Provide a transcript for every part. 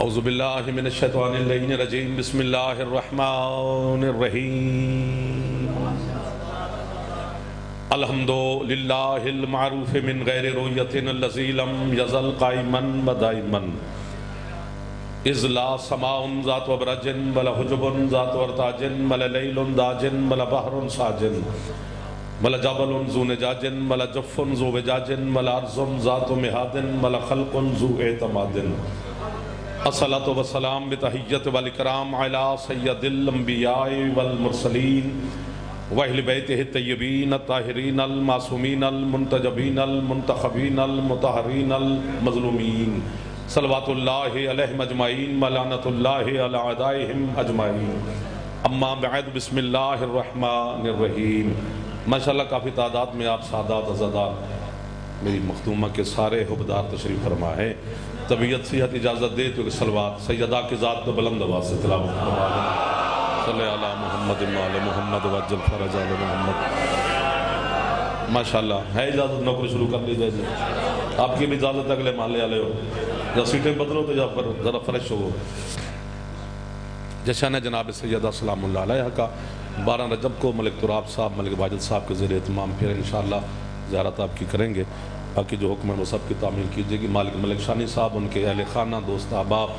اعوذ باللہ من الشیطان الرجیم بسم اللہ الرحمن الرحیم الحمدللہ المعروف من غیر رویت الذی لم یزل قائما ودائما اذ لا سماء ذات وبرج ولا حجب ذات ورتاج ولا لیل داج ولا بحر ساج ولا جبل ذو نجاج ولا جف ذو وجاج ولا ارض ذات مہاد ولا خلق ذو اعتماد الصلاة والسلام بتحیت والاکرام علی سید الانبیاء والمرسلین واہل بیتہ الطیبین الطاہرین المعصومین المنتجبین المنتخبین المطہرین المظلومین صلوات اللہ علیہم اجمعین ولعنۃ اللہ علی اعدائہم اجمعین اما بعد بسم اللہ الرحمن الرحیم۔ ماشاءاللہ کافی تعداد میں آپ سادات عزادار میری مخدومہ کے سارے حبدار تشریف فرما ہے۔ طبیعت صحت اجازت دے تو کہ صلوات سیدہ کی ذات پہ بلند آواز سے تلاوت فرما لیں۔ صلی علی محمد وعلی محمد وعجل فرج آل محمد۔ ماشاءاللہ ہے اجازت نوکری شروع کر لی جائے؟ آپ کی بھی اجازت اگلے محلے والے ہو یا سیٹیں بدلو تو یا پر ذرا فریش ہو۔ جشن جناب سیدہ سلام اللہ علیہ کا 12 رجب کو ملک تراب صاحب ملک واجد صاحب کے زیر اہتمام پھر انشاءاللہ زیارت آپ کی کریں گے۔ باقی جو حکم ہے وہ سب کی تعمیل کیجئے گی۔ مالک ملک شانی صاحب، ان کے اہل خانہ، دوست احباب،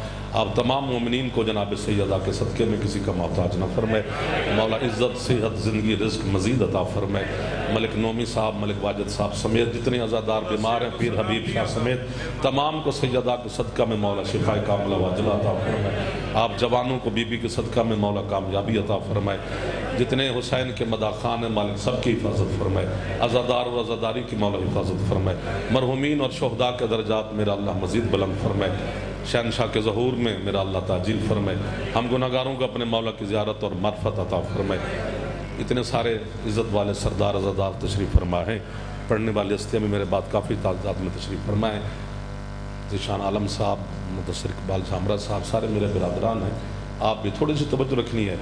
آپ تمام مومنین کو جناب سیدہ کے صدقے میں کسی کا محتاج نہ فرمائے۔ مولا عزت صحت زندگی رزق مزید عطا فرمائے۔ ملک نومی صاحب ملک واجد صاحب سمیت جتنے عزادار بیمار ہیں، پیر حبیب شاہ سمیت تمام کو سیدہ کے صدقہ میں مولا شفا کاملہ واجلہ عطا فرمائے۔ آپ جوانوں کو بی بی کے صدقہ میں مولا کامیابی عطا فرمائے۔ جتنے حسین کے مداخان ہیں مالک سب کی حفاظت فرمائے۔ عزادار و عزاداری کی مولا حفاظت فرمائے۔ مرحومین اور شہداء کے درجات میرا اللہ مزید بلند فرمائے۔ شہنشاہ کے ظہور میں میرا اللہ تعجیل فرمائے۔ ہم گناہگاروں کو اپنے مولا کی زیارت اور معرفت عطا فرمائے۔ اتنے سارے عزت والے سردار عزادار تشریف فرما ہیں۔ پڑھنے والی ہستیاں میں میرے بعد کافی تعداد میں تشریف فرمائے۔ ذیشان عالم صاحب، مدثر اقبال جھامرہ صاحب، سارے میرے برادران ہیں۔ آپ بھی تھوڑی سی توجہ رکھنی ہے۔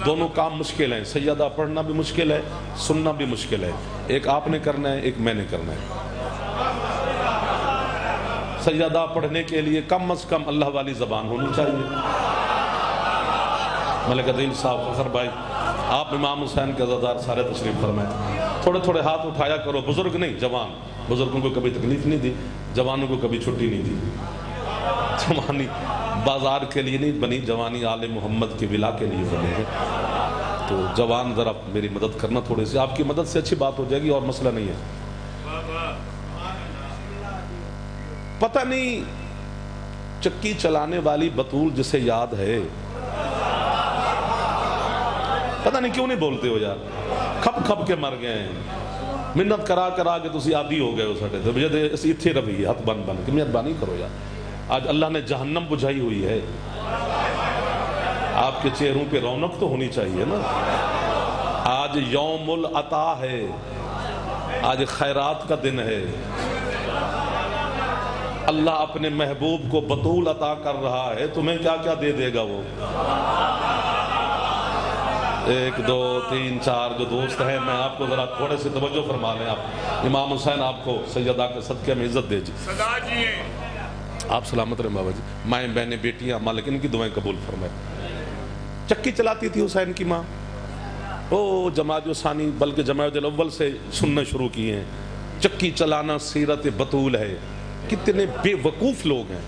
دونوں کام مشکل ہیں، سیدہ پڑھنا بھی مشکل ہے، سننا بھی مشکل ہے۔ ایک آپ نے کرنا ہے، ایک میں نے کرنا ہے۔ سیدہ پڑھنے کے لیے کم از کم اللہ والی زبان ہونی چاہیے۔ ملک عدیل صاحب، فخر بھائی، آپ امام حسین کے عزادار سارے تشریف فرمائیں۔ تھوڑے تھوڑے ہاتھ اٹھایا کرو، بزرگ نہیں جوان۔ بزرگوں کو کبھی تکلیف نہیں دی، جوانوں کو کبھی چھٹی نہیں دی۔ جوانی بازار کے لیے نہیں بنی، جوانی آل محمد کے ولا کے لیے بنی ہے۔ تو جوان ذرا میری مدد کرنا، تھوڑے سے آپ کی مدد سے اچھی بات ہو جائے گی اور مسئلہ نہیں ہے۔ پتہ نہیں چکی چلانے والی بطول جسے یاد ہے، پتہ نہیں کیوں نہیں بولتے ہو یار، کھپ کھپ کے مر گئے ہیں، منت کرا کرا کے تسی عادی ہو گئے ہو سٹے تو مجھے اسی اتھے رہی ہاتھ بن بن کہ مہربانی کرو یار۔ آج اللہ نے جہنم بجھائی ہوئی ہے، آپ کے چہروں پہ رونق تو ہونی چاہیے نا۔ آج یوم العطا ہے، آج خیرات کا دن ہے، اللہ اپنے محبوب کو بطول عطا کر رہا ہے، تمہیں کیا کیا دے دے گا وہ۔ 1 2 3 4 جو دوست ہیں، میں آپ کو ذرا تھوڑے سے توجہ فرما لیں۔ آپ امام حسین آپ کو سیدہ کے صدقے میں عزت دے جی۔ آپ سلامت رہیں بابا جی، مائیں بہنیں بیٹیاں، مالک ان کی دعائیں قبول فرمائے۔ چکی چلاتی تھی حسین کی ماں، او جماعت ثانی بلکہ جماعت الاول سے سننا شروع کیے ہیں۔ چکی چلانا سیرت بطول ہے۔ کتنے بے وقوف لوگ ہیں۔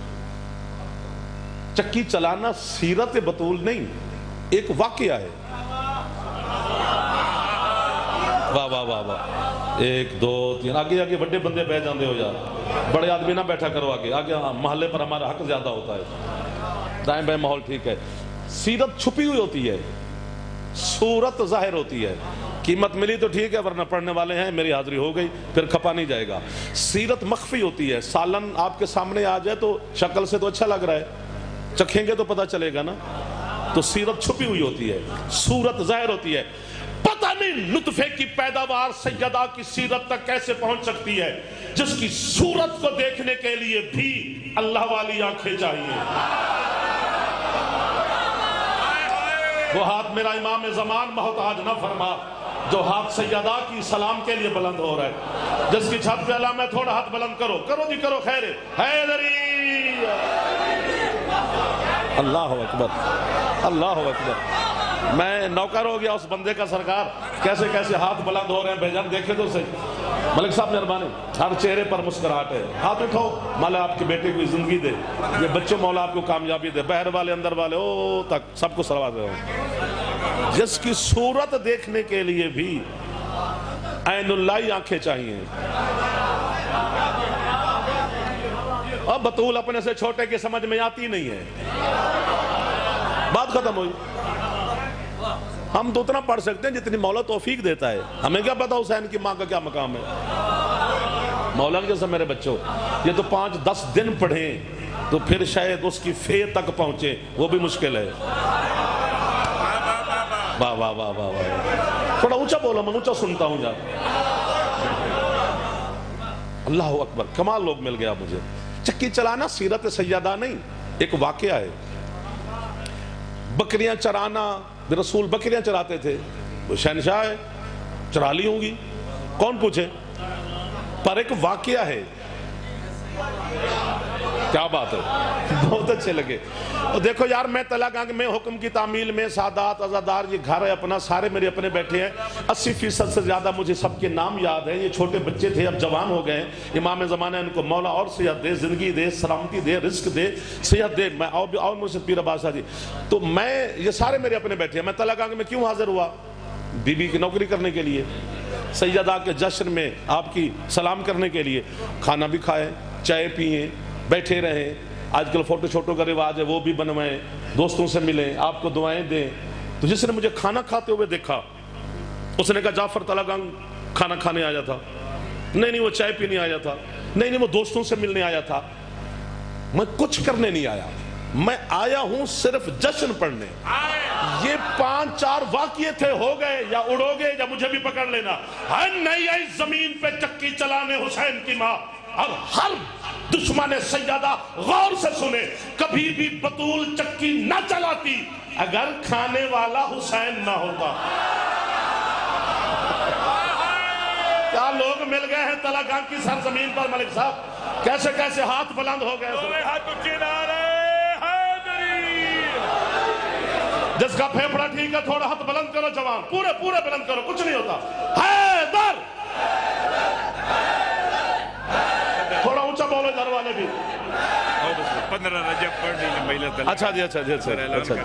چکی چلانا سیرت بطول نہیں، ایک واقعہ ہے۔ واہ واہ واہ واہ، 1 2 3 آگے آگے بڑے بندے بیٹھ جاندے ہو یار، بڑے آدمی نہ بیٹھا کرو آگے آگے، محلے پر ہمارا حق زیادہ ہوتا ہے۔ دائیں بائیں ماحول ٹھیک ہے۔ سیرت چھپی ہوئی ہوتی ہے، صورت ظاہر ہوتی ہے۔ قیمت ملی تو ٹھیک ہے، ورنہ پڑھنے والے ہیں، میری حاضری ہو گئی، پھر کھپا نہیں جائے گا۔ سیرت مخفی ہوتی ہے، سالن آپ کے سامنے آ جائے تو شکل سے تو اچھا لگ رہا ہے، چکھیں گے تو پتہ چلے گا نا۔ تو سیرت چھپی ہوئی ہوتی ہے، صورت ظاہر ہوتی ہے۔ پتہ نہیں نطفے کی پیداوار سیدہ کی سیرت تک کیسے پہنچ سکتی ہے، جس کی صورت کو دیکھنے کے لیے بھی اللہ والی آنکھیں چاہیے۔ وہ ہاتھ میرا امام زمان محتاج نہ فرما جو ہاتھ سیدہ کی سلام کے لیے بلند ہو رہا ہے، جس کی چھت پہ علامہ ہے، تھوڑا ہاتھ بلند کرو، کرو جی کرو، خیر حیدری اللہ اکبر، اللہ اکبر۔ میں نوکر ہو گیا اس بندے کا سرکار، کیسے کیسے ہاتھ بلند ہو رہے ہیں بھیجان، دیکھیں تو صحیح۔ ملک صاحب مہربانی، ہر چہرے پر مسکراہٹ ہے، ہاتھ اٹھاؤ، مولا آپ کے بیٹے کو زندگی دے، یہ بچے مولا آپ کو کامیابی دے، باہر والے اندر والے او تک سب کو سلوات دے۔ جس کی صورت دیکھنے کے لیے بھی عین اللہ آنکھیں چاہیے۔ اب بطول اپنے سے چھوٹے کی سمجھ میں آتی نہیں ہے، بات ختم ہوئی۔ ہم تو اتنا پڑھ سکتے ہیں جتنی مولا توفیق دیتا ہے، ہمیں کیا پتا حسین کی ماں کا کیا مقام ہے۔ مولا کے جیسا میرے بچوں یہ تو 5-10 دن پڑھیں تو پھر شاید اس کی فے تک پہنچے، وہ بھی مشکل ہے۔ واہ واہ واہ واہ واہ، تھوڑا اونچا بولو، میں اونچا سنتا ہوں جا۔ اللہ اکبر، کمال لوگ مل گیا مجھے۔ چکی چلانا سیرت سیدہ نہیں، ایک واقعہ ہے۔ بکریاں چرانا، رسول بکریاں چراتے تھے، وہ شہنشاہ ہے، چرا لی ہوں گی، کون پوچھے، پر ایک واقعہ ہے۔ کیا بات ہے، بہت اچھے لگے۔ اور دیکھو یار، میں تلنگانہ میں حکم کی تعمیل میں سادات عزادار، یہ گھر ہے اپنا، سارے میرے اپنے بیٹھے ہیں، 80% سے زیادہ مجھے سب کے نام یاد ہیں۔ یہ چھوٹے بچے تھے، اب جوان ہو گئے ہیں۔ امام زمانہ ان کو مولا اور صحت دے، زندگی دے، سلامتی دے، رزق دے، صحت دے۔ میں اور مرشد پیر عباس جی، تو میں یہ سارے میرے اپنے بیٹھے ہیں۔ میں تلنگانہ میں کیوں حاضر ہوا؟ بی بی کی نوکری کرنے کے لیے، سیدہ کے جشن میں آپ کی سلام کرنے کے لیے، کھانا بھی کھائیں، چائے پئیں، بیٹھے رہیں۔ آج کل فوٹو چھوٹو کا رواج ہے، وہ بھی بنوائیں، دوستوں سے ملیں، آپ کو دعائیں دیں۔ تو جس نے مجھے کھانا کھاتے ہوئے دیکھا، اس نے کہا جعفر تلنگانہ کھانا کھانے آیا تھا، نہیں وہ چائے پینے آیا تھا، نہیں وہ دوستوں سے ملنے آیا تھا، میں کچھ کرنے نہیں آیا، میں آیا ہوں صرف جشن پڑھنے۔ یہ 5-4 واقعے تھے، ہو گئے یا اڑو گے یا مجھے بھی پکڑ لینا۔ ہر نئی آئی زمین پہ چکی چلانے حسین کی ماں، اور ہر دشمن سیدہ غور سے سنے، کبھی بھی بطول چکی نہ چلاتی اگر کھانے والا حسین نہ ہوتا۔ کیا لوگ مل گئے ہیں تلنگانہ کی سرزمین پر ملک صاحب، کیسے کیسے ہاتھ بلند ہو گئے۔ جس کا پھیپڑا ٹھیک ہے تھوڑا ہاتھ بلند کرو جوان، پورے بلند کرو، کچھ نہیں ہوتا۔ حیدر، تھوڑا اونچا بولو گھر والے بھی۔ 15 رجب پڑھ، اچھا جی، اچھا جی، اچھا جی،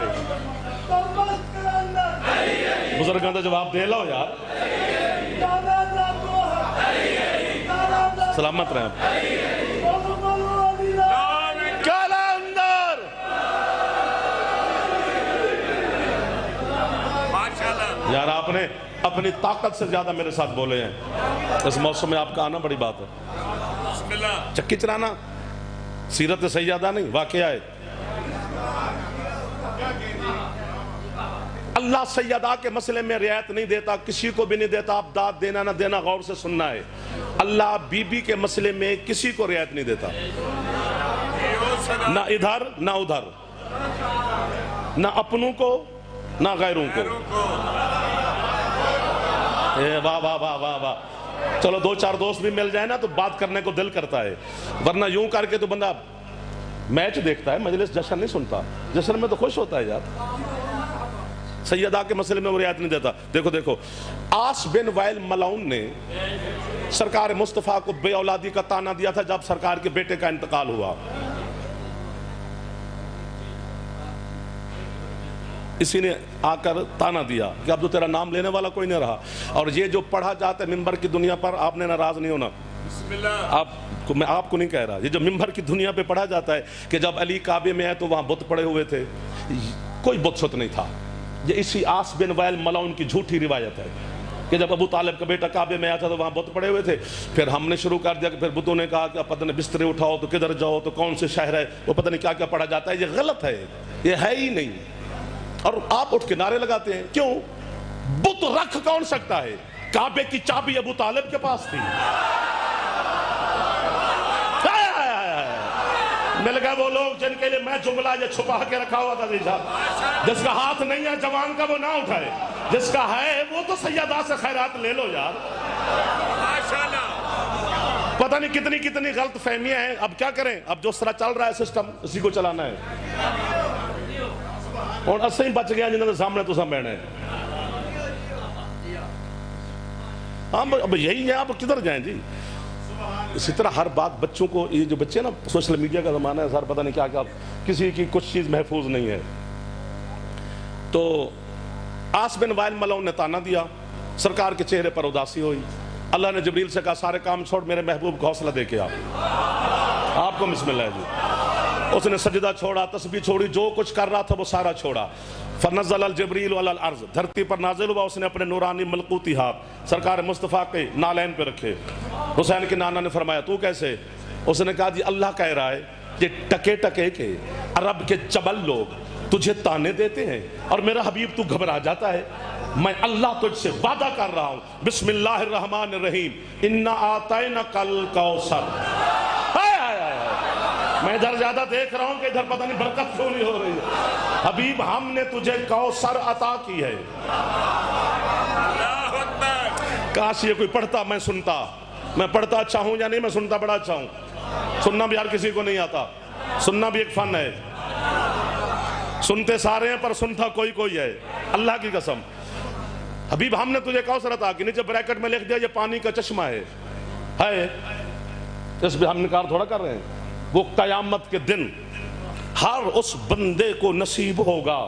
بزرگاں دا جواب دے لو یار، سلامت رہیں۔ یار آپ نے اپنی طاقت سے زیادہ میرے ساتھ بولے ہیں، اس موسم میں آپ کا آنا بڑی بات ہے۔ چکی چلانا سیرت سیدہ نہیں، واقعہ ہے۔ اللہ سیدہ کے مسئلے میں رعایت نہیں دیتا، کسی کو بھی نہیں دیتا، آپ داد دینا نہ دینا غور سے سننا ہے۔ اللہ بی بی کے مسئلے میں کسی کو رعایت نہیں دیتا، نہ ادھر نہ ادھر، نہ اپنوں کو نہ غیروں کو۔ واہ واہ واہ واہ واہ، چلو 2-4 دوست بھی مل جائے نا تو بات کرنے کو دل کرتا ہے، ورنہ یوں کر کے تو بندہ میچ دیکھتا ہے، مجلس جشن نہیں سنتا۔ جشن میں تو خوش ہوتا ہے یار۔ سیدہ کے مسئلے میں وہ رعایت نہیں دیتا۔ دیکھو آس بن وائل ملعون نے سرکار مصطفیٰ کو بے اولادی کا تانا دیا تھا جب سرکار کے بیٹے کا انتقال ہوا۔ اسی نے آ کر تانا دیا کہ اب تو تیرا نام لینے والا کوئی نہیں رہا۔ اور یہ جو پڑھا جاتا ہے ممبر کی دنیا پر، آپ نے ناراض نہیں ہونا، میں آپ کو نہیں کہہ رہا، یہ جو ممبر کی دنیا پہ پڑھا جاتا ہے کہ جب علی کعبے میں ہے تو وہاں بت پڑے ہوئے تھے، کوئی بت شت نہیں تھا۔ یہ اسی آس بن وائل ملعون کی جھوٹی روایت ہے کہ جب ابو طالب کا بیٹا کعبے میں آیا تھا تو وہاں بت پڑے ہوئے تھے۔ پھر ہم نے شروع کر دیا کہ پھر بتوں نے کہا کہ پتہ نہیں بسترے اٹھاؤ تو کدھر جاؤ تو کون سے شہر ہے، وہ پتہ نہیں کیا کیا پڑھا جاتا ہے۔ یہ غلط ہے، یہ ہے ہی نہیں۔ اور آپ اٹھ کے نعرے لگاتے ہیں، کیوں؟ بت رکھ کون سکتا ہے؟ کعبے کی چابی ابو طالب کے پاس تھی۔ مل گئے وہ لوگ جن کے لیے میں جملہ یہ چھپا کے رکھا ہوا تھا، جس کا ہاتھ نہیں ہے جوان کا وہ نہ اٹھائے، جس کا ہے وہ تو سیدہ سے خیرات لے لو یار۔ پتہ نہیں کتنی کتنی غلط فہمیاں ہیں، اب کیا کریں؟ اب جو اس طرح چل رہا ہے سسٹم، اسی کو چلانا ہے۔ اور اسے ہی بچ گیا جنہوں نے سامنے تو سب بہنا ہے. اب یہی ہے, آپ کدھر جائیں جی. اسی طرح ہر بات بچوں کو, یہ جو بچے نا سوشل میڈیا کا زمانہ ہے سر, پتہ نہیں کیا کیا, کسی کی کچھ چیز محفوظ نہیں ہے. تو آس بن وائل ملعون نے تانا دیا, سرکار کے چہرے پر اداسی ہوئی. اللہ نے جبریل سے کہا سارے کام چھوڑ, میرے محبوب کو حوصلہ دے کے آپ کو بسم اللہ جی. اس نے سجدہ چھوڑا, تسبیح چھوڑی, جو کچھ کر رہا تھا وہ سارا چھوڑا. فنزل الجبریل علی الارض, دھرتی پر نازل ہوا, اس نے اپنے نورانی ملکوتی ہاتھ سرکار مصطفیٰ کے نالین پہ رکھے. حسین کے نانا نے فرمایا تو کیسے؟ اس نے کہا جی اللہ کہہ رہا ہے کہ ٹکے ٹکے کے عرب کے چبل لوگ تجھے تانے دیتے ہیں اور میرا حبیب تو گھبرا جاتا ہے. میں اللہ تجھ سے وعدہ کر رہا ہوں, بسم اللہ الرحمن الرحیم, انا اعطیناک الکوثر. میں ادھر زیادہ دیکھ رہا ہوں کہ ادھر پتہ نہیں برکت کیوں نہیں ہو رہی ہے. حبیب ہم نے تجھے کوثر عطا کی ہے. کاش یہ کوئی پڑھتا میں سنتا. میں پڑھتا اچھا ہوں یا نہیں, میں سنتا بڑا اچھا ہوں. سننا بھی ہر کسی کو نہیں آتا, سننا بھی ایک فن ہے. سنتے سارے ہیں پر سنتا کوئی کوئی ہے, اللہ کی قسم. حبیب ہم نے تجھے کوثر عطا کی, نیچے بریکٹ میں لکھ دیا یہ پانی کا چشمہ ہے. اس پہ ہم نکار تھوڑا کر رہے ہیں. وہ قیامت کے دن ہر اس بندے کو نصیب ہوگا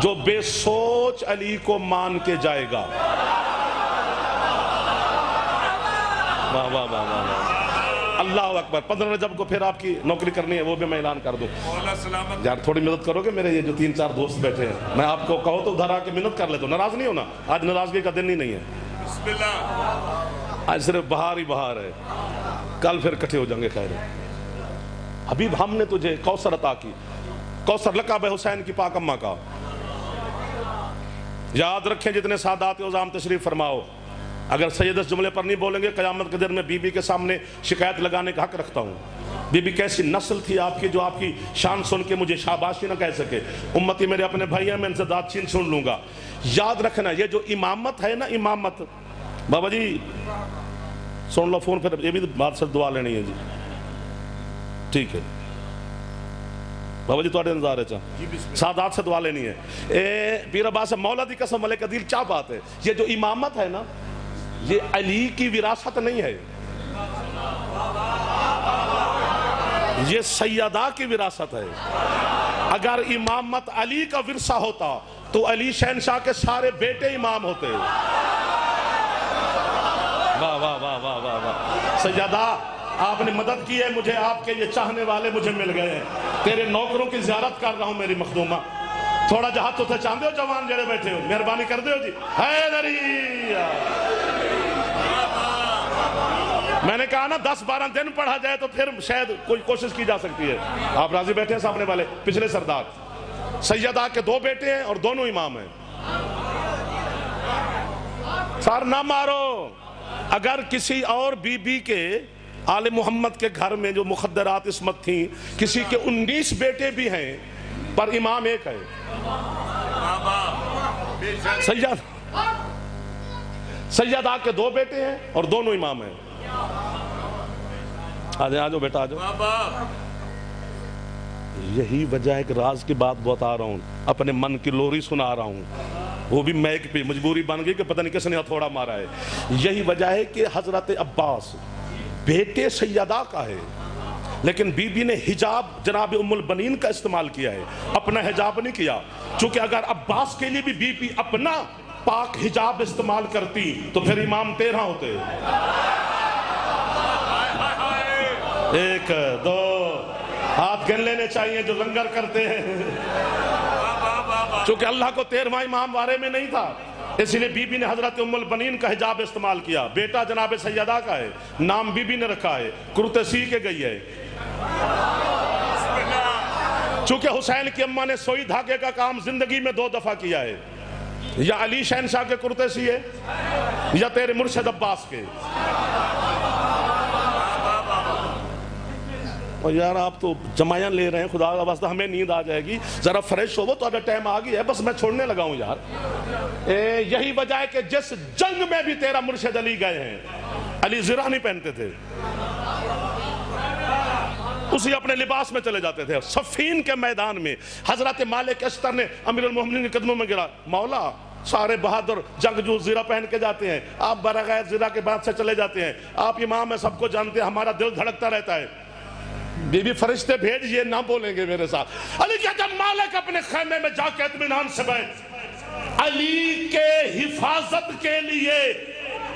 جو بے سوچ علی کو مان کے جائے گا. واہ واہ واہ واہ, اللہ اکبر. 15 رجب کو پھر آپ کی نوکری کرنی ہے, وہ بھی میں اعلان کر دوں. یار تھوڑی مدد کرو گے, میرے یہ جو 3-4 دوست بیٹھے ہیں, میں آپ کو کہو تو ادھر آ کے منت کر لیتا ہوں. ناراض نہیں ہونا, آج ناراضگی کا دن ہی نہیں ہے. بسم اللہ. آج صرف بہار ہی بہار ہے, کل پھر کٹھے ہو جائیں گے. خیر حبیب ہم نے تجھے کوثر عطا کی. کوثر لقب ہے حسین کی پاک اماں کا. یاد رکھیں جتنے سادات عظام تشریف فرماؤ, اگر سید اس جملے پر نہیں بولیں گے قیامت کے دن میں بی بی کے سامنے شکایت لگانے کا حق رکھتا ہوں. بی بی کیسی نسل تھی آپ کی جو آپ کی شان سن کے مجھے شاباشی نہ کہہ سکے. امتی میرے اپنے بھائی ہیں, میں ان سے داد چین سن لوں گا. یاد رکھنا یہ جو امامت ہے نا, امامت, بابا جی سن لو فون, پھر یہ بھی بات سے دعا لینی ہے جی. ٹھیک ہے بابا جی تھوڑے انتظار ہے, چاہ سادات سے دعا لینی ہے. پیر عباس مولا دی قسم ملک عدیل چاہ بات ہے. یہ جو امامت ہے نا, یہ علی کی وراثت نہیں ہے, یہ سیدہ کی وراثت ہے. اگر امامت علی کا ورثہ ہوتا تو علی شہنشاہ کے سارے بیٹے امام ہوتے. واہ واہ واہ واہ واہ واہ. سیدہ آپ نے مدد کی ہے مجھے, آپ کے یہ چاہنے والے مجھے مل گئے ہیں. تیرے نوکروں کی زیارت کر رہا ہوں میری مخدومہ. تھوڑا جہاں تو تھے چاندے ہو جوان جڑے بیٹھے ہو, مہربانی کر دے ہو جی. حیدری میں نے کہا نا 10-12 دن پڑھا جائے تو پھر شاید کوئی کوشش کی جا سکتی ہے. آپ راضی بیٹھے ہیں سامنے والے پچھلے سردار. سیدہ کے 2 بیٹے ہیں اور دونوں امام ہیں. سار نہ مارو. اگر کسی اور بی بی کے آل محمد کے گھر میں جو مخدرات عصمت تھیں, کسی کے 19 بیٹے بھی ہیں پر امام ایک ہے. سیدہ کے 2 بیٹے ہیں اور دونوں امام ہیں. آجو بیٹا آجو. یہی وجہ ہے کہ راز کی بات بتا رہا ہوں, اپنے من کی لوری سنا رہا ہوں, وہ بھی میک پہ مجبوری بن گئی کہ پتہ نہیں کس نے ہتھوڑا مارا ہے. یہی وجہ ہے کہ حضرت عباس بیٹے سیدہ کا ہے, لیکن بی بی نے حجاب جناب ام البنین کا استعمال کیا ہے, اپنا حجاب نہیں کیا. چونکہ اگر عباس کے لیے بھی بی بی اپنا پاک حجاب استعمال کرتی تو پھر امام 13 ہوتے. 1 2 ہاتھ گن لینے چاہیے جو لنگر کرتے ہیں. چونکہ اللہ کو 13واں امام وارے میں نہیں تھا, اس لیے بی بی نے حضرت ام البنین کا حجاب استعمال کیا. بیٹا جناب سیدہ کا ہے, نام بی بی نے رکھا ہے, کرتے سی کے گئی ہے. چونکہ حسین کی اماں نے سوئی دھاگے کا کام زندگی میں 2 دفعہ کیا ہے, یا علی شہنشاہ کے کرتے سی ہے یا تیرے مرشد عباس کے. اور یار آپ تو جمائیاں لے رہے ہیں, خدا کا واسطہ ہمیں نیند آ جائے گی, ذرا فریش ہو. وہ تو ابھی ٹائم آ گئی ہے, بس میں چھوڑنے لگا ہوں یار. یہی وجہ ہے کہ جس جنگ میں بھی تیرا مرشد علی گئے ہیں, علی زرہ نہیں پہنتے تھے. اسی اپنے لباس میں چلے جاتے تھے. صفین کے میدان میں حضرت مالک اشتر نے امیر المومنین کے قدموں میں گرا, مولا سارے بہادر جنگجو زیرہ پہن کے جاتے ہیں, آپ برغیر زیرہ کے بعد سے چلے جاتے ہیں, آپ امام ہیں, سب کو جانتے ہیں, ہمارا دل دھڑکتا رہتا ہے. بی بی فرشتے بھیج, یہ نہ بولیں گے میرے ساتھ. علی کہتا مالک اپنے خیمے میں جا کے اطمینان سے بیٹھ, علی کے حفاظت کے لیے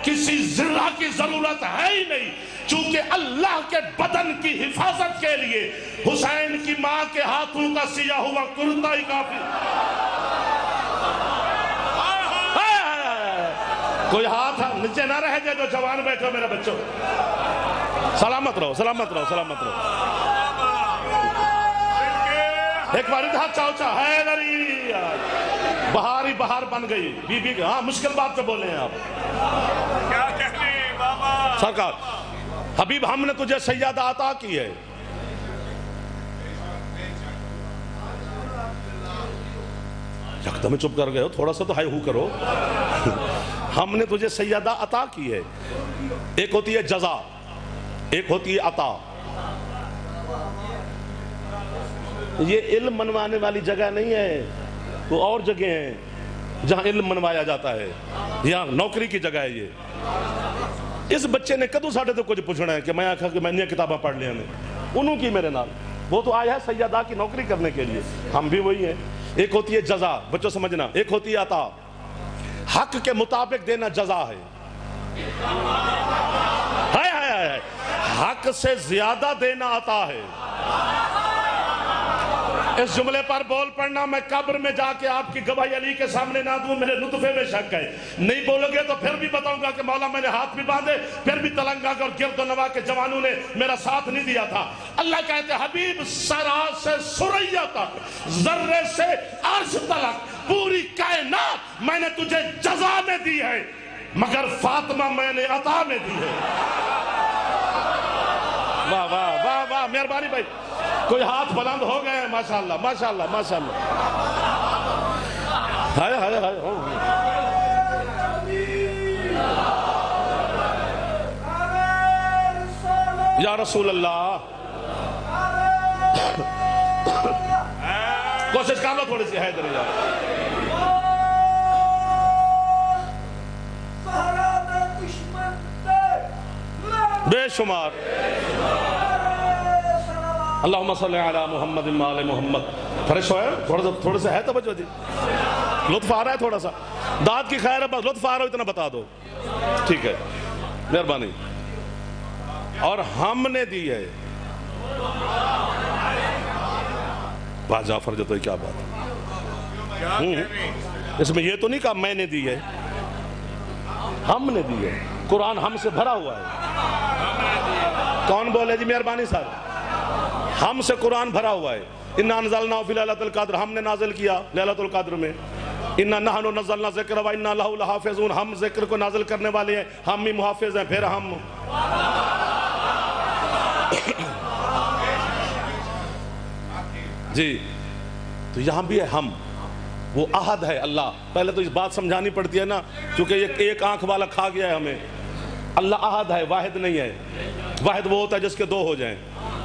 کسی ذرہ کی ضرورت ہے ہی نہیں, چونکہ اللہ کے بدن کی حفاظت کے لیے حسین کی ماں کے ہاتھوں کا سیا ہوا کرتا ہی کافی. کوئی ہاتھ نیچے نہ رہ جائے جو جوان بیٹھو میرے بچوں, سلامت رہو سلامت رہو سلامت رہو. ایک بار ادھر چاچا حیدری بہار ہی بہار بن گئی بی بی. ہاں مشکل بات پہ بولے ہیں آپ. کیا کہنے بابا سرکار حبیب ہم نے تجھے سیادہ عطا کی ہے, یکدم چپ کر گئے ہو, تھوڑا سا تو ہائی ہو کرو. ہم نے تجھے سیادہ عطا کی ہے. ایک ہوتی ہے جزا, ایک ہوتی ہے عطا. یہ علم منوانے والی جگہ نہیں ہے, وہ اور جگہ ہیں جہاں علم منوایا جاتا ہے, یہاں نوکری کی جگہ ہے. یہ اس بچے نے کدو ساڑھے تو کچھ پوچھنا ہے کہ میں آکھا کہ میں نے کتابہ پڑھ لیا نے, انہوں کی میرے نال, وہ تو آیا ہے سیادہ کی نوکری کرنے کے لیے, ہم بھی وہی ہیں. ایک ہوتی ہے جزا, بچوں سمجھنا, ایک ہوتی ہے عطا. حق کے مطابق دینا جزا ہے, حق سے زیادہ دینا عطا ہے. اس جملے پر بول پڑنا, میں قبر میں جا کے آپ کی گواہی علی کے سامنے نہ دوں, میرے نطفے میں شک ہے. نہیں بولو گے تو پھر بھی بتاؤں گا کہ مولا میں نے ہاتھ بھی باندھے, پھر بھی تلنگا اور گرد و نواح کے جوانوں نے میرا ساتھ نہیں دیا تھا. اللہ کہتے حبیب سرا سے سریا تک, ذرے سے عرش تلک, پوری کائنات میں نے تجھے جزا میں دی ہے, مگر فاطمہ میں نے عطا میں دی ہے. واہ واہ واہ واہ, مہربانی بھائی, کوئی ہاتھ بلند ہو گئے ہیں, ماشاءاللہ ماشاءاللہ ماشاءاللہ. ہائے ہائے ہائے, یا رسول اللہ. کوشش کر لو تھوڑی سی حیدر یار. بے شمار. اللہم صلی علی محمد وعلی محمد. فرش ہوئے تھوڑا سا ہے توجہ جی, لطف آ رہا ہے تھوڑا سا, داد کی خیر ہے, بس لطف آ رہا ہو اتنا بتا دو, ٹھیک ہے, مہربانی. اور ہم نے دی ہے. با جعفر جو تو کیا بات ہے, اس میں یہ تو نہیں کہا میں نے دی ہے, ہم نے دی ہے. قرآن ہم سے بھرا ہوا ہے. کون بولے جی, مہربانی صاحب. ہم سے قرآن بھرا ہوا ہے. اِنَّا أَنزَلْنَاهُ فِي لَيْلَةِ الْقَدْرِ, ہم نے نازل کیا لیلۃ القدر میں. اِنَّا نَحْنُ نَزَّلْنَا الذِّكْرَ وَإِنَّا لَهُ لَحَافِظُونَ, ہم ذکر کو نازل کرنے والے ہیں, ہم ہی محافظ ہیں. پھر ہم جی, تو یہاں بھی ہے ہم, وہ احد ہے اللہ. پہلے تو اس بات سمجھانی پڑتی ہے نا, چونکہ ایک آنکھ والا کھا گیا ہے ہمیں. اللہ احد ہے, واحد نہیں ہے. واحد وہ ہوتا ہے جس کے دو ہو جائیں,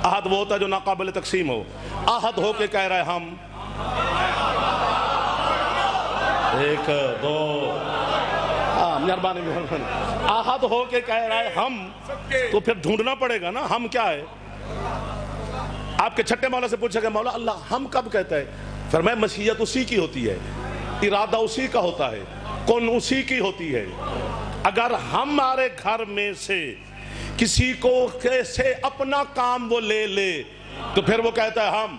احد وہ ہوتا ہے جو ناقابل تقسیم ہو. احد ہو کے کہہ رہا ہے ہم, ایک دو, مہربانی مہربانی. احد ہو کے کہہ رہا ہے ہم, تو پھر ڈھونڈنا پڑے گا نا ہم کیا ہے. آپ کے چھٹے مولا سے پوچھے گا مولا اللہ ہم کب کہتا ہے, فرمایا مشیت اسی کی ہوتی ہے, ارادہ اسی کا ہوتا ہے, کون اسی کی ہوتی ہے. اگر ہمارے گھر میں سے کسی کو کیسے اپنا کام وہ لے لے تو پھر وہ کہتا ہے ہم.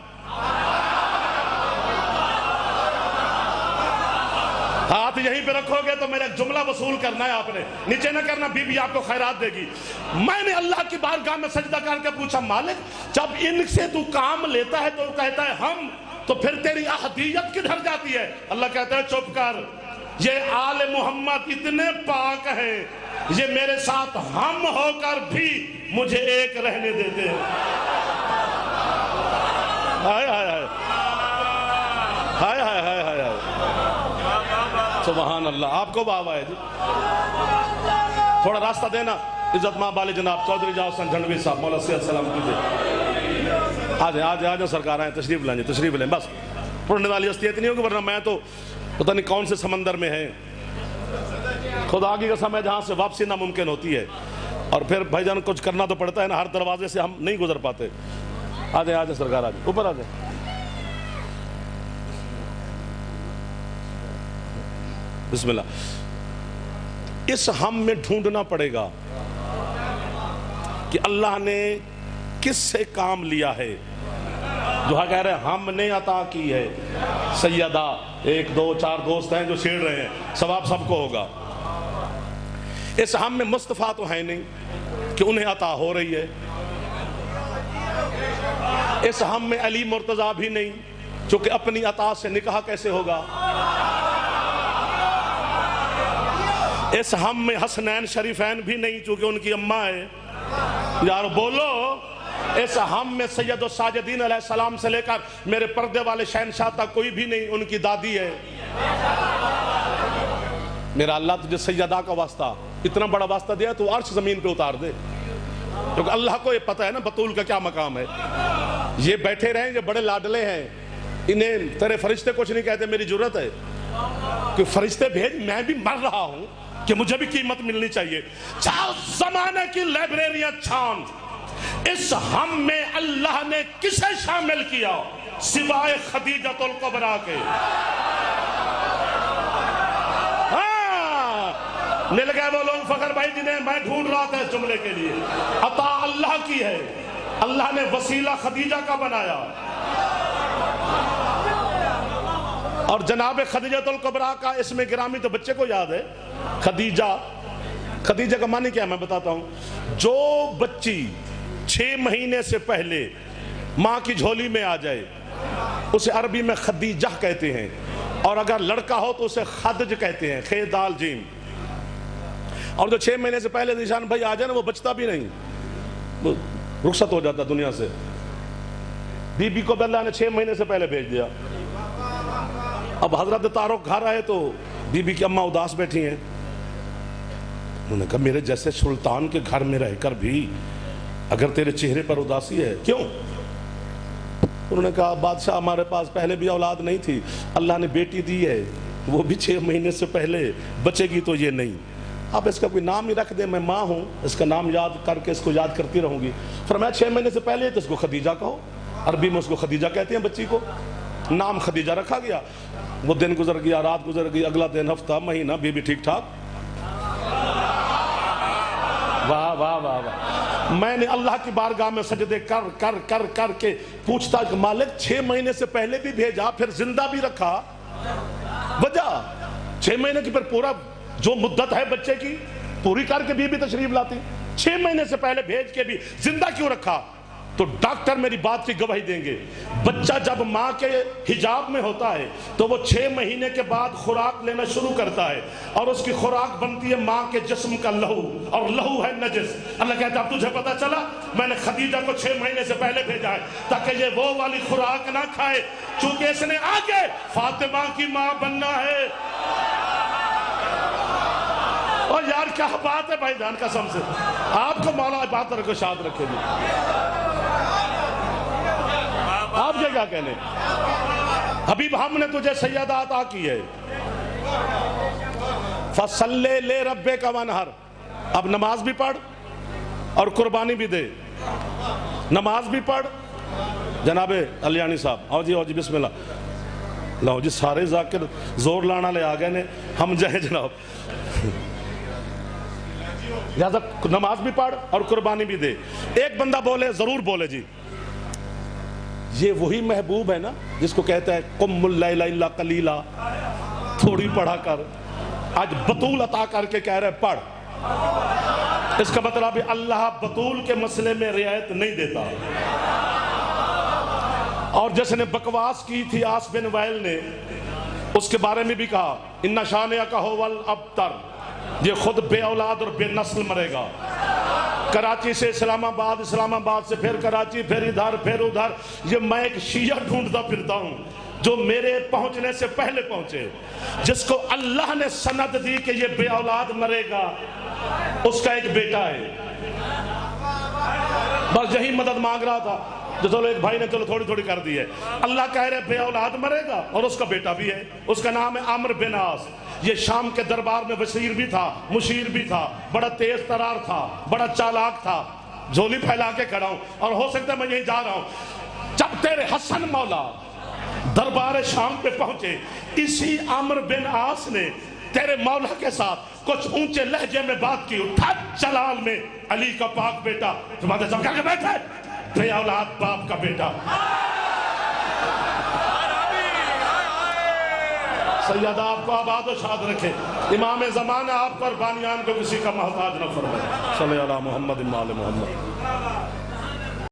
ہاتھ یہیں پہ رکھو گے تو میرا جملہ وصول کرنا ہے آپ نے, نیچے نہ کرنا, بی بی آپ کو خیرات دے گی. میں نے اللہ کی بارگاہ میں سجدہ کر کے پوچھا مالک جب ان سے تو کام لیتا ہے تو کہتا ہے ہم, تو پھر تیری احدیت کدھر جاتی ہے. اللہ کہتا ہے چپ کر, یہ آل محمد اتنے پاک ہیں, یہ میرے ساتھ ہم ہو کر بھی مجھے ایک رہنے دیتے ہیں. ہائے ہائے ہائے ہائے ہائے ہائے ہائے ہائے, سبحان اللہ. آپ کو بابا ہے جی, تھوڑا راستہ دینا. عزت ماں بالے جناب چودھری جاؤ سن جھنڈوی صاحب, مولا سید سلام کیجئے. آ جائیں سرکار آئیں، تشریف لائیں، تشریف لیں، بس پڑھنے والی ہستی اتنی ہوگی، ورنہ میں تو پتہ نہیں کون سے سمندر میں ہے، خدا کی قسم ہے، جہاں سے واپسی ناممکن ہوتی ہے، اور پھر بھائی جان کچھ کرنا تو پڑتا ہے نا، ہر دروازے سے ہم نہیں گزر پاتے۔ آ جائیں سرکار، آ جائیں اوپر آ جائیں۔ بسم اللہ۔ اس ہم میں ڈھونڈنا پڑے گا کہ اللہ نے کس سے کام لیا ہے، جو کہہ رہے ہیں ہم نے عطا کی ہے۔ سیدہ 1 2 4 دوست ہیں جو چھیڑ رہے ہیں، ثواب سب کو ہوگا۔ اس ہم میں مصطفیٰ تو ہے نہیں کہ انہیں عطا ہو رہی ہے، اس ہم میں علی مرتضیٰ بھی نہیں چونکہ اپنی عطا سے نکاح کیسے ہوگا، اس ہم میں حسنین شریفین بھی نہیں چونکہ ان کی اماں ہے، یار بولو۔ اس ہم میں سید الساجدین علیہ السلام سے لے کر میرے پردے والے شہنشاہ تک کوئی بھی نہیں، ان کی دادی ہے۔ میرا اللہ تجھے سیدہ کا واسطہ، اتنا بڑا واسطہ دیا تو عرش زمین پہ اتار دے، کیونکہ اللہ کو یہ پتہ ہے نا بطول کا کیا مقام ہے۔ یہ بیٹھے رہیں، یہ بڑے لاڈلے ہیں، انہیں تیرے فرشتے کچھ نہیں کہتے، میری جرت ہے کہ فرشتے بھیج، میں بھی مر رہا ہوں کہ مجھے بھی قیمت ملنی چاہیے۔ چاہو زمانے کی لائبریریاں چھان، اس ہم میں اللہ نے کسے شامل کیا سوائے خدیجۃ الکبریٰ کے؟ ہاں، مل گئے وہ لوگ فخر بھائی جنہیں میں ڈھونڈ رہا تھا اس جملے کے لیے۔ عطا اللہ کی ہے، اللہ نے وسیلہ خدیجہ کا بنایا، اور جناب خدیجۃ الکبریٰ کا اس میں گرامی تو بچے کو یاد ہے۔ خدیجہ کا معنی کیا ہے میں بتاتا ہوں۔ جو بچی 6 مہینے سے پہلے ماں کی جھولی میں آ جائے اسے عربی میں خدیجہ کہتے ہیں، اور اگر لڑکا ہو تو اسے خدج کہتے ہیں، خ دال جیم۔ اور جو 6 مہینے سے پہلے ذیشان بھائی آ جائے نا، وہ بچتا بھی نہیں، وہ رخصت ہو جاتا دنیا سے۔ بی بی کو بھی اللہ نے 6 مہینے سے پہلے بھیج دیا۔ اب حضرت طارق گھر آئے تو بی بی کی اماں اداس بیٹھی ہیں، انہوں نے کہا میرے جیسے سلطان کے گھر میں رہ کر بھی اگر تیرے چہرے پر اداسی ہے کیوں؟ انہوں نے کہا بادشاہ ہمارے پاس پہلے بھی اولاد نہیں تھی، اللہ نے بیٹی دی ہے، وہ بھی 6 مہینے سے پہلے، بچے گی تو یہ نہیں، آپ اس کا کوئی نام ہی رکھ دیں، میں ماں ہوں، اس کا نام یاد کر کے اس کو یاد کرتی رہوں گی۔ فرمایا 6 مہینے سے پہلے تو اس کو خدیجہ کہو، عربی میں اس کو خدیجہ کہتے ہیں بچی کو، نام خدیجہ رکھا گیا۔ وہ دن گزر گیا، رات گزر گئی، اگلا دن، ہفتہ، مہینہ، بی ٹھیک ٹھاک۔ واہ واہ واہ واہ۔ میں نے اللہ کی بارگاہ میں سجدے کر کر کر کر کے پوچھتا کہ مالک 6 مہینے سے پہلے بھی بھیجا، پھر زندہ بھی رکھا، وجہ 6 مہینے کی پھر پورا جو مدت ہے بچے کی پوری کر کے بھی تشریف لاتی، 6 مہینے سے پہلے بھیج کے بھی زندہ کیوں رکھا؟ تو ڈاکٹر میری بات کی گواہی دیں گے، بچہ جب ماں کے حجاب میں ہوتا ہے تو وہ 6 مہینے کے بعد خوراک لینا شروع کرتا ہے، اور اس کی خوراک بنتی ہے ماں کے جسم کا لہو، اور لہو ہے نجس۔ اللہ کہتا ہے اب تجھے پتا چلا میں نے خدیجہ کو 6 مہینے سے پہلے بھیجا ہے تاکہ یہ وہ والی خوراک نہ کھائے چونکہ اس نے آگے فاطمہ کی ماں بننا ہے۔ اور یار کیا بات ہے بھائی جان قسم سے، آپ کو مولا بات رکھو، شاد رکھے گی۔ آپ کے کیا کہنے؟ حبیب ہم نے تجھے سیدہ عطا کی ہے، فَصَلِّ لِرَبِّكَ وَانْحَرْ۔ اب نماز بھی پڑھ اور قربانی بھی دے، نماز بھی پڑھ۔ جناب علیانی صاحب آؤ جی بسم اللہ، لاؤ جی سارے ذاکر زور لانا لے آگئے نے، ہم جائیں جناب۔ لہذا نماز بھی پڑھ اور قربانی بھی دے۔ ایک بندہ بولے، ضرور بولے جی، یہ وہی محبوب ہے نا جس کو کہتا ہے قم اللیل الا قلیلا، تھوڑی پڑھا کر، آج بطول عطا کر کے کہہ رہے پڑھ۔ اس کا مطلب ہے اللہ بطول کے مسئلے میں رعایت نہیں دیتا۔ اور جس نے بکواس کی تھی آس بن وائل نے، اس کے بارے میں بھی کہا اِنَّ شَانِئَکَ هُوَ الْأَبْتَرُ، یہ خود بے اولاد اور بے نسل مرے گا۔ کراچی سے اسلام آباد، اسلام آباد سے پھر کراچی، پھر ادھر پھر ادھر، یہ میں ایک شیعہ ڈھونڈتا پھرتا ہوں جو میرے پہنچنے سے پہلے پہنچے، جس کو اللہ نے سند دی کہ یہ بے اولاد مرے گا، اس کا ایک بیٹا ہے، بس یہی مدد مانگ رہا تھا۔ جو چلو ایک بھائی نے چلو تھوڑی تھوڑی کر دی ہے. اللہ کہہ رہے بے اولاد مرے گا اور اس کا بیٹا بھی ہے, اس کا نام ہے عمرو بن عاص. یہ شام کے دربار میں وزیر بھی تھا, مشیر بھی تھا, بڑا تیز ترار تھا, بڑا چالاک تھا. جھولی پھیلا کے کھڑا ہوں اور ہو سکتا ہے میں یہیں جا رہا ہوں. جب تیرے حسن مولا دربار شام پہ پہنچے, اسی عمرو بن عاص نے تیرے مولا کے ساتھ کچھ اونچے لہجے میں بات کی. اٹھا جلال میں علی کا پاک بیٹا تمہارے سب کہا کہ بیٹھے بے اولاد باپ کا بیٹا. سیدہ آپ کو آباد و شاد رکھے, امام زمانہ آپ پر بانیان کو کسی کا محتاج نہ فرمائے. صلی اللہ محمد و آل محمد.